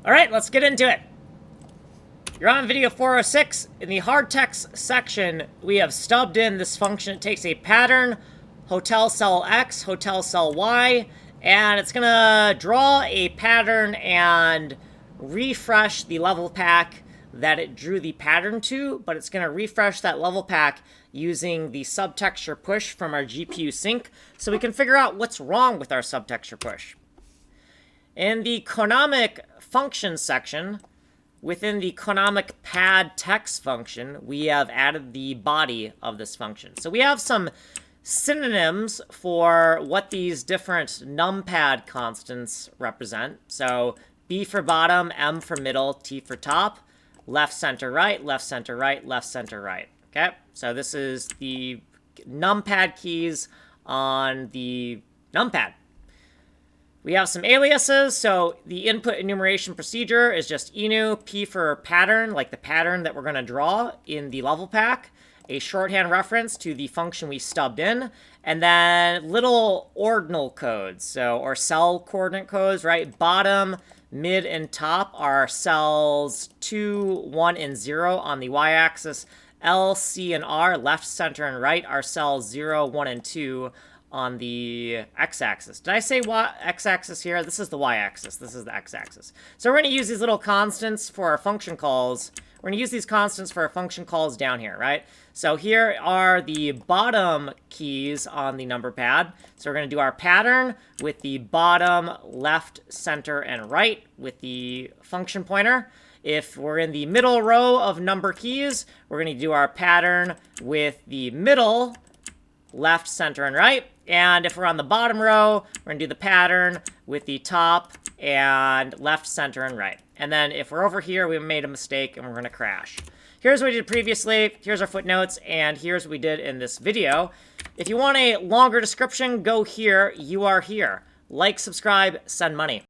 All right, let's get into it. You're on video 406. In the Hardtex section, we have stubbed in this function. It takes a pattern, hotel cell X, hotel cell Y, and it's going to draw a pattern and refresh the level pack that it drew the pattern to, but it's going to refresh that level pack using the subtexture push from our GPU sync, so we can figure out what's wrong with our subtexture push. In the canonic function section, within the canonic pad text function, we have added the body of this function. So we have some synonyms for what these different numpad constants represent. So B for bottom, M for middle, T for top, left, center, right, left, center, right, left, center, right. Okay, so this is the numpad keys on the numpad. We have some aliases, so the input enumeration procedure is just enu, P for pattern, like the pattern that we're going to draw in the level pack, a shorthand reference to the function we stubbed in, and then little ordinal codes, so or cell coordinate codes, right? Bottom, mid, and top are cells 2, 1, and 0 on the y-axis. L, C, and R, left, center, and right, are cells 0, 1, and 2 on the x-axis. Did I say x-axis here? This is the y-axis. This is the x-axis. So we're going to use these little constants for our function calls. We're going to use these constants for our function calls down here, right? So here are the bottom keys on the number pad. So we're going to do our pattern with the bottom, left, center, and right with the function pointer. If we're in the middle row of number keys, we're going to do our pattern with the middle, left, center, and right. And if we're on the bottom row, we're going to do the pattern with the top and left, center, and right. And then if we're over here, we made a mistake and we're going to crash. Here's what we did previously. Here's our footnotes, and here's what we did in this video. If you want a longer description, go here. You are here. Like, subscribe, send money.